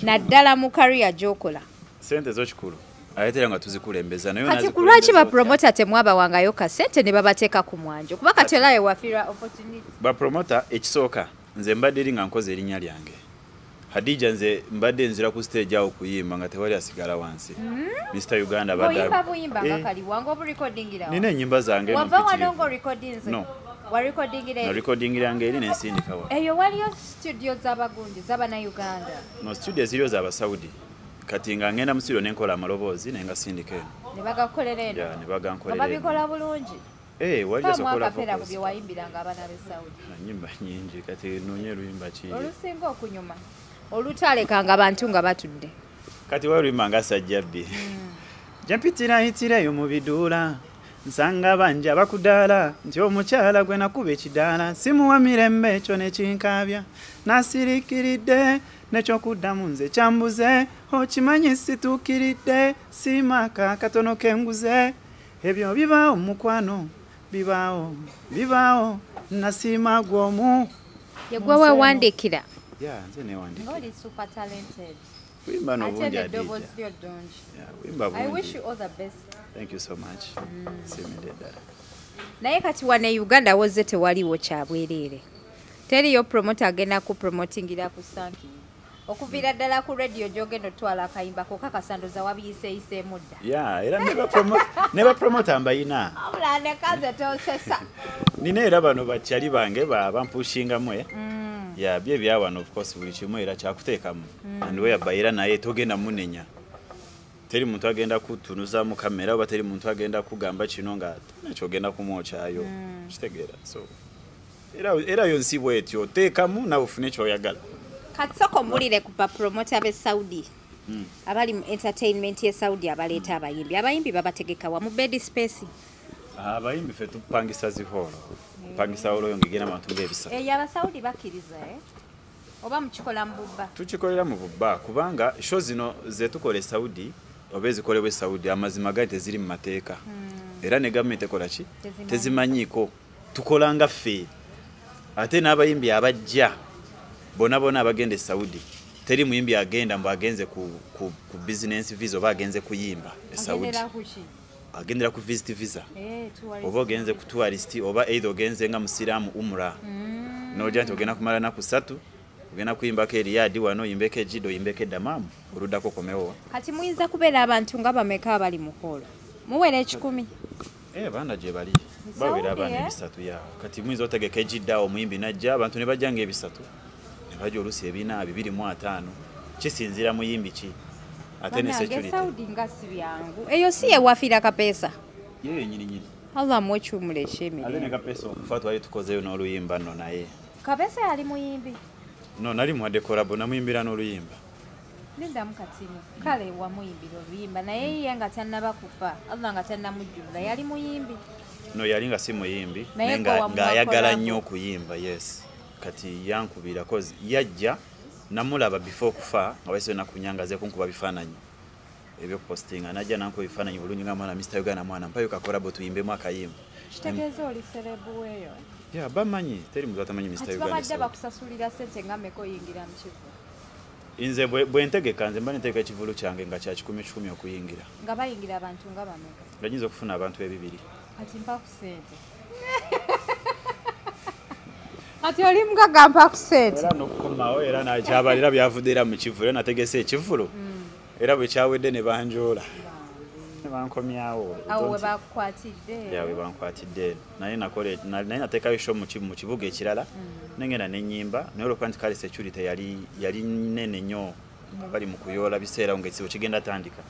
naddala mu kariya gy'okola ssente zo kikulu ayetera nga tuzikulembeza nayo kati ku lwaki bapromota temwabawangayo ka ssente ne babateeka ku mwanjo kuba kati olaye wafira opportunity bapromota ekisooka nze mbadde eri nga nkoze erinnya lyange Hadija nze mbadde nzira ku stage awo kuyimba nga tewali asigala wansi Mr. Uganda badda buyimba ngakali wango bu recordingira nina ennyimba zange wava wanongo recordings no wa recordingira no recordingira ngeri n'ensindika wa eyo waliyo studio z'abagundi z'abana Uganda no studio ziriyo z'aba Saudi kati nga ngenda mu studio nenkola amaloboozi nenga sindika eno ne bagakolera eno ne bagankolera babikola bulungi waliyo sokola kapera kubye wayimbiranga abana be Saudi nyimba nyingi kati nonye luyimba ki olusinga okunyuma olutalekanga abantu nga batudde kati waluyimba nga sajjabbi jampitirayo mu biduula nsanga banja bakudaala nti omukyala gwe nakuba ekidaala simuwa mirembe ekyo nekinkaabya nasirikiridde nekyokuddamu nze kyambuze okimanyi situukiridde simaaka katono kenguze ebyo bibaawo mukwano bibaawo nasiima gw'omu yegwe weewandikira Yeah, nze newandikira. Ngoli super talented. Wimba no bunja Ate adija. yeah, Wimba bunja. I wish you all the best. Thank you so much. Simide ddala. Naye kati wane Uganda wozze tewaliwo kyabwerere. Teriyo promoter agenda ku promotingira ku Sanki. Okuvira ddala ku radio gyogenda otwala akayimba kokka kasandoza wabiyise mudda. Yeah, era neba promoter mbayina. Abulane kaze tosesa. Nina era bano bakyali bange bampushinga mwe. Yeah, bye byawano of course buli kimu era kyakuteekamu. And we abayira naye togenda munenya. Teri muntu agenda kutunuza mu kamera oba teri muntu agenda kugamba kino nga nakyogenda kumwokyayo. Kitegeera. So era yonsi bwetyo teekamu nawe ufune kyoyagala. Katsoko mulire kupa promoter be Saudi. Abali mu entertainment ye Saudi abaleeta abayimbi. Abayimbi babategeka wa mu bed space. Abayimbi fe tupangisa zihoro. Pangisa horo yongegena abantu bebisa. Yaba Saudi bakiriza oba mukikola mbubba. Tukikolera mu bubba kubanga show zino zetukole Saudi obezi kolewe Saudi amazima gate ziri mu mateeka. Era ne government ekola ki? Tezimanyiko. Tukolanga fe. Ate n'abayimbi abajja bona abagende Saudi. Teri muyimbi agenda mbo agenze ku business visa oba agenze kuyimba Saudi. Agendera ku visit visa. Oba ogenze ku tourist oba either ogenze nga musiramu umra. Noja ogenda kumala na kusatu. Ogenda kuyimba ke Riyadh wano yimbeke Jido yimbeke Damamu oludako komewo. Kati muyinza kubeera abantu nga bameka abali mu holo. Muwere 10. Bana gye bali. Bawera abana ebisatu ya. Kati muyinza otegeka Jidda omuyimbi najja abantu ne bajjanga ebisatu. Ne bajja olusi ebina 205. Kisinzira muyimbi ki. Ate ne security. Saudi ngasi byangu. Eyo si ewafira kapesa. Yeye nyini. Allah mwochumule chemi. Ale ne kapesa okufatwa ali tukozeyo n'oluyimba no naye. Kapesa yali muyimbi. No nali mu dekorabo na muyimbira n'oluyimba. Linda mukatini. Kale wa muyimbira oluyimba naye yeye nga tannaba kufa. Allah nga tannamujjula yali muyimbi. No yali nga si muyimbi nga ayagala nnyo okuyimba yes. Kati yankubira cause yajja namulaba before kufa awese na kunyangaze kunkuba bifananyi. Ebyo postinga najja nanko bifananyi bulungi nga mwana Mr. Uganda mwana mpayo kakolabo tuyimbe mwakayimba. Kitegeeza oli celebu weyo. Yeah, bamanyi teri muntu atamanyi Mr. Uganda. Bajja bakusasulira sente ngameko yingira mu kivu. Inze bwentegeka nze mba ntegeka ekivulu kyange nga kya 10 okuyingira. Nga bayingira abantu nga bameka. Nganyinza okufuna abantu ebibiri. Ati mpa ku sente. Ati oli mugaga mpa ku sente. Era nokukomawo era nakyabalira byavudira mu kivulu nategese ekivulu. Era bwe kyawedde ne banjoola. Ne bankomyawo. Awo we bakwatidde. Ya we bankwatidde. Naye nateekayo show mu kibuga ekirala. Nengenda n'ennyimba naye olw'okuba kale security yali nene nnyo bali mu kuyoola biseera ng'ekizibu kigenda tandika.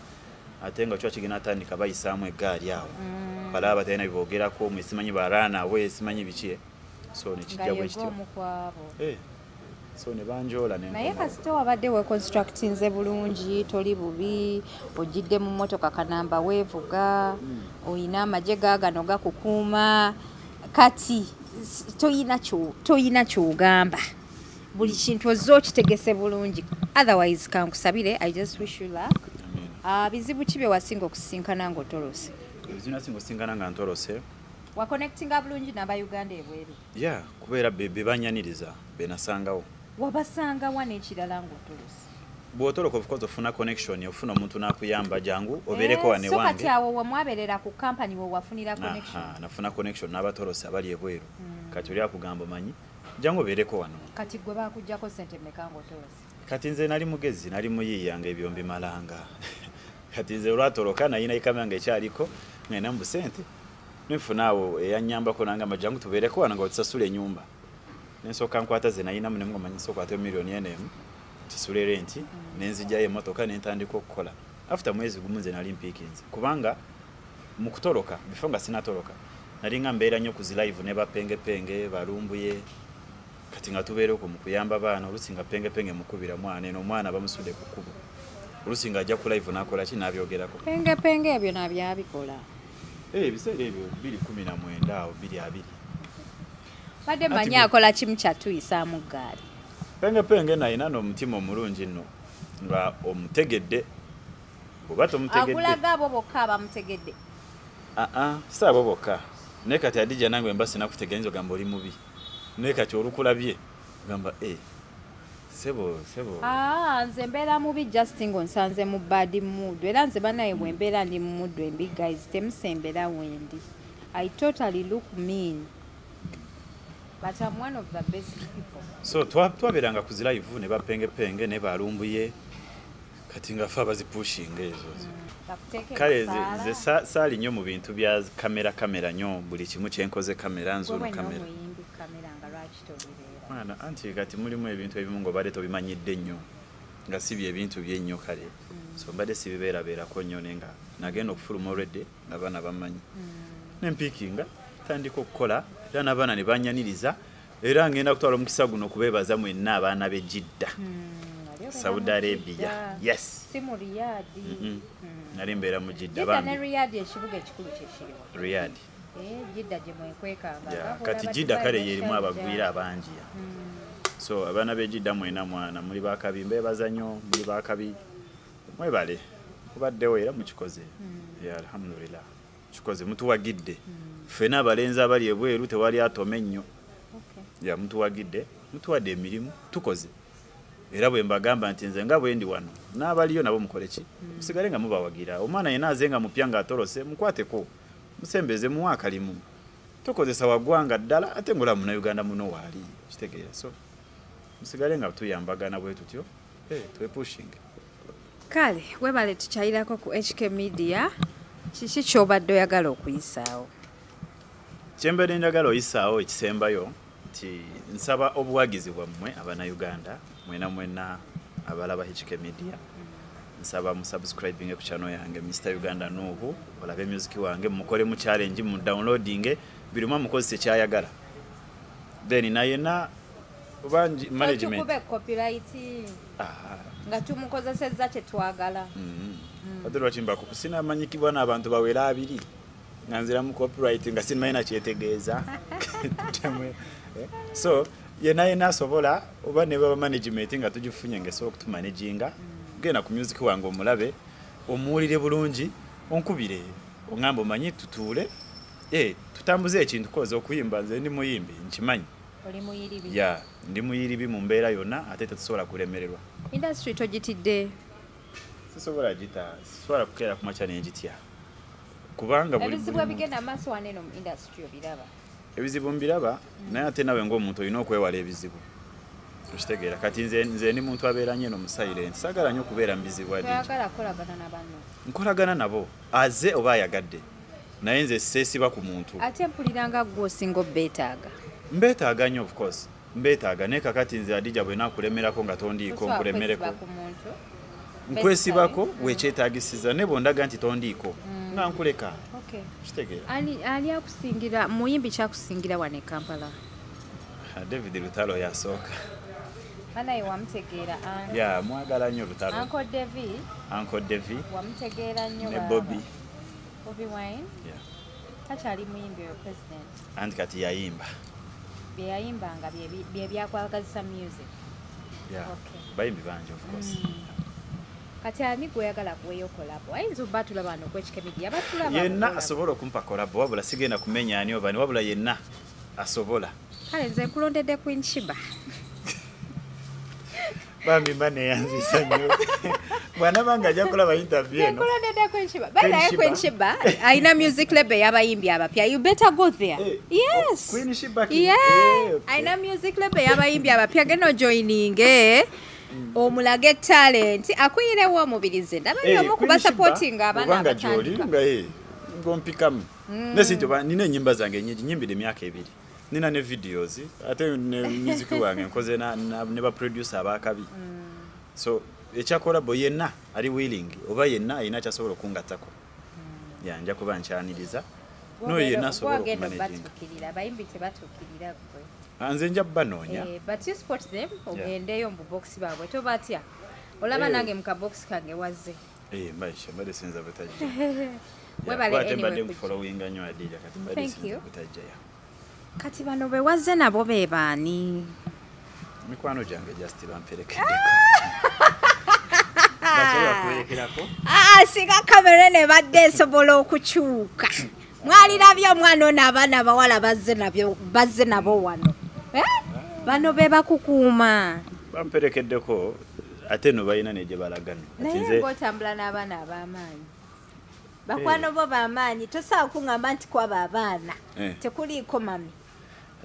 Ate nga kyo kigenda tandika bayisaamu eggaali awo. Balaba batalina biboogerako mwesimanyi baraana we simanyi biki. So ne kijja bwe kityo. So ne banjoola ne. Naye kasita wabadde we constructinze bulungi toli bubi ojidde mu motoka kanamba weevuga oyina amagye gaagano gakukuuma kati toyina kyogamba buli kintu ozze okitegese bulungi otherwise kankusabire I just wish you luck. Bizibu ki bye wasinga okusinkana ng'otolose? Bizina singo singana nga ntolose. Wa connectinga bulungi n'Abayuganda ebweru. Yeah, kubeera be banyaniriza benasangawo. Wabasanga wane ekirala ng'otolose. Bw'otoloka of course ofuna connection ofuna omuntu n'akuyamba jangu obeereko wane wange. So kati awo wamwaberera ku company wo wafunira connection. Nafuna connection n'abatolose abali ebweru. Kati oli akugamba manyi jangu obeereko wano. Kati gwe bakujjako sente mmeka ng'otolose? Kati nze nali mugezi nali muyiiyanga ebyombi malanga. Kati nze olwatoloka nayina ikamanga ekyaliko ngenda mu sente. Nfunaawo eyanyambako nanga majangu tubeereko wano nga otusasula ennyumba. Nensooka nkwata ze nayina mu nemwe manyi sooka ate milioni enemu. Tusule renti nenzijjayo emmotoka nentandika okukola. After mwezi gumu nze nali mpiikinze. Kubanga mu kutoloka before nga sinatoloka nali nga mbeera nnyo ku zi live ne bapengepenge balumbuye. Kati nga tubeereko mu kuyamba abaana olusi nga pengepenge mukubira mwana eno omwana bamusudde ku kkubo. Olusi nga ajja ku live n'akola ki n'abyogerako. Pengepenge ebyo nabyabikola. Ebiseera ebyo 2019 awo 2020. Badde manyi akola kimu kyatuyisaamu ggaali. Pengepenge nayina n'omutima omulungi nno nga omutegedde oba tomutegedde. Akulaga abo bokka abamutegedde. Si abo bokka. Naye kati Adija nange mba sinakutegeeza ogamba oli mubi. Naye kati olukulabye gamba Sebo. Nze mbeera mubi just ng'onsanze mu bad mood. Era nze banaye bwe mbeera ndi mu mood embi guys temusembera wendi. I totally look mean. But I'm one of the best people. So twaberanga ku live ne bapengepenge ne balumbuye kati nga fa bazipushinga ezo. Kale ze sali nnyo mu bintu bya kamera nnyo buli kimu kyenkoze kamera nzuno kamera. Mwana anti kati mulimu ebintu ebimu ngo bale tobimanyidde nnyo nga sibye ebintu byennyo kale. So mbadde sibibeera ko nnyo nenga nagenda okufuluma already n'abaana bamanyi. Nempikinga tandika okukola era n'abaana ne banyaniriza era ngenda kutwala omukisa guno kubeebaza mwenna abaana b'e Jidda. Saudi Arabia. Yes. Si mu Riyadh. Nali mbeera mu Jidda bambi. Jidda ne Riyadh ekibuga ekikulu kyekiriwa. Riyadh. Jidda gye mwekwekanga. Kati Jidda kale yerimu abagwira abangi. So abaana b'e Jidda mwena mwana muli bakabi mbeebaza nnyo muli bakabi mwebale kubaddewo era mukikoze. Alhamdulillah. Kikoze mutuwagidde. Ffena abalenzi abali ebweru tewali atome nnyo. Mutuwagidde mutuwadde emirimu tukoze. Era bwe mbagamba nti nze nga bwe ndi wano n'abaliyo nabo mukole ki musigale nga mubawagira omwana yena azenga mupya nga atolose mukwateko musembeze mu mwaka limu tokozesa wagwanga ddala ate ngola mu Uganda muno waali kitegeera so musigale nga tuyambagana bwe tutyo twe pushing kale webale tukyayirako ku HK Media kiki kyobadde oyagala okuyisaawo kyembadde njagala oyisaawo ekisembayo nti nsaba obuwagizi bwammwe abana Uganda mwena abalaba HK Media nsaba mu subscribing ku channel yange Mr Uganda Nuhu olabe music wange mukole mu challenge mu downloading biruma mukozese kyayagala then na banji management tukube copyright nga tumukozesezza kye twagala adoro chimba ko sina manyikibwa n'abantu bawera abiri nganzira mu copyright nga sinmaina kyetegeeza so yena sobola oba ne baba management nga tujifunye ngeso okutumanaginga gena ku music wange omulabe omuwulire bulungi onkubire ongamba manyi tutule tutambuze ekintu koze okuyimba nze ndi muyimbi nkimanyi oli muyiribi ndi muyiribi mu mbeera yonna ate tusobola kulemererwa industry tojitidde sisobola gita sobola kukera ku macha n'enjitya kubanga buli ebizibwa bigenda maaso waneno mu industry obiraba ebizibu mbiraba naye ate nawe ng'omuntu olina okwewala ebizibu okitegeera kati nze ni muntu abeera nnyo no mu silent sagala nnyo okubeera mu bizibu nkolagana nabo aze oba ayagadde naye nze seesiba ku muntu ate mpuliranga gw'osinga obbeetaaga mbeetaaga nnyo of course mbeetaaga naye kakati nze Adija bwe naakulemerako nga tondiiko nkulemereko nkwesibako weekyetaagisiza ne bw'ondaga nti tondiiko nga nkuleka kitegeera ani akusingira muyimbi kyakusingira wano e Kampala David Lutalo yasooka anaye wamutegeera mwagala nnyo Lutalo Uncle Devi wamutegeera nnyo ne Bobby Wine kakyali muyimbi oyo president anti kati yayimba bye yayimbanga bye byakwagazisa music bayimbi bangi of course kati ani gweyagala kuweyo kolabo ayinza obba tulaba wano ku HK Media batulaba yenna asobola okumpa kolabo wabula sigenda kumenya ani oba ni wabula yenna asobola kale nze nkulondedde Queen Shiba bambi mbane yanzisa nnyo bwana banga ajja kulaba interview eno nkulondedde Queen Shiba banaye Queen Shiba ayina music label y'abayimbi abapya you better go there yes Queen Shiba ayina music label y'abayimbi abapya geno joining omulage talent akuyirewo omubirize ndabali omu kuba supporting abaana abatandika ngompikamu nesinto nina ennyimba zange nyingi nyimbire emyaka ebiri nina ne videos ate ne music wange nkoze ne ba producer abakabi so ekyakola bo yenna ali willing oba yenna ayina kyasobola okungattako nja kuba nkyaniriza no yenna asobola okumanaging abayimbi tebatukirira gwe nze nja banoonya but you support them ogendeyo mu box baabwe tobatya olaba nange mu kabox kange wazze maisha mbade sinza bataji webale anyway following nnyo Adija kati mbade sinza bataji kati bano be wazze nabo be baani mikwano jange just bamperekedde singa kamera ne badde esobola okukyuka mwalirabye omwana ono abaana abawala bazze nabo wano bano be bakukuuma bamperekeddeko ate no balina ne gye balagana naye ng'otambula n'abaana ab'amaanyi bakwano bo b'amaanyi tosobola kuŋŋamba nti kwaba abaana tekuliiko mami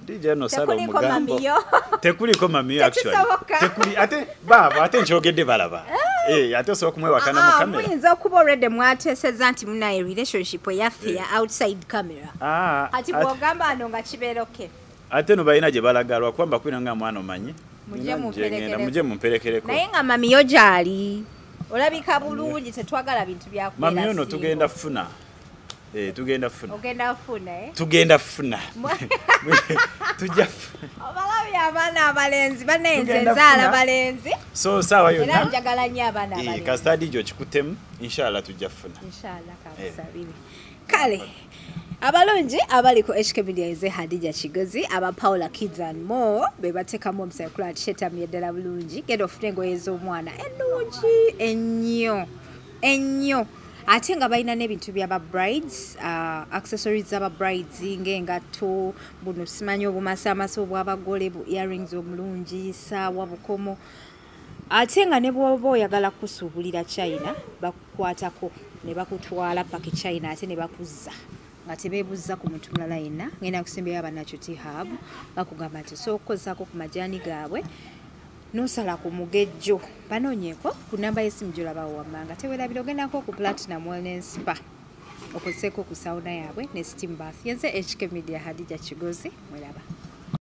DJ no sala tekuliiko omugambo mamiyo tekuliiko mamiyo actually tekuli ate baba ate nkyogedde balaba ate osobola kumwewakana mu kamera muyinza okuba already mwateeseza nti munaye relationship eyaffe ya outside camera kati bw'ogamba ano nga kibeeroke ate no balina gye balagalwa kwamba kwina nga mwana omanyi muje mumperekereko naye nga mamiyo gyali olabika bulungi tetwagala bintu byakubeera mamiyo no tugenda funa tugenda funa tugenda funa tujja obalabi abaana abalenzi banenze nzaala balenzi so sawa yonna era njagala nnyo abaana abalenzi kasitadi gyo kikutemu inshallah tujja funa kakusabire kale abalungi abali ku HK Media nze Hadija Kigozi aba Paula Kids and More bebateekamu omusayi kula tishetamye ddala bulungi genda ofune engoye z'omwana ennungi ennyo ate nga balina n'ebintu byaba brides accessories z'aba brides ng'engatto buno simanyi obumasaamasa obw'abagole bu earrings omulungi saawa bukomo ate nga ne bw'oba oyagala kusuubulira China bakukwatako ne bakutwala paka China ate ne bakuzza nga tebeebuzza ku muntu mulala yenna ngenda kusembeyo abanakyuti hub bakugamba nti sookukozako ku majaani gaabwe nosala ku mugejjo banoonyeeko ku namba y'essimu gy'olabawo wammanga teweerabira ogendako ku Platinum Wellness Spa okozeeko ku sawuna yaabwe ne steam bath yenze HK Media Hadija Kigozi mweraba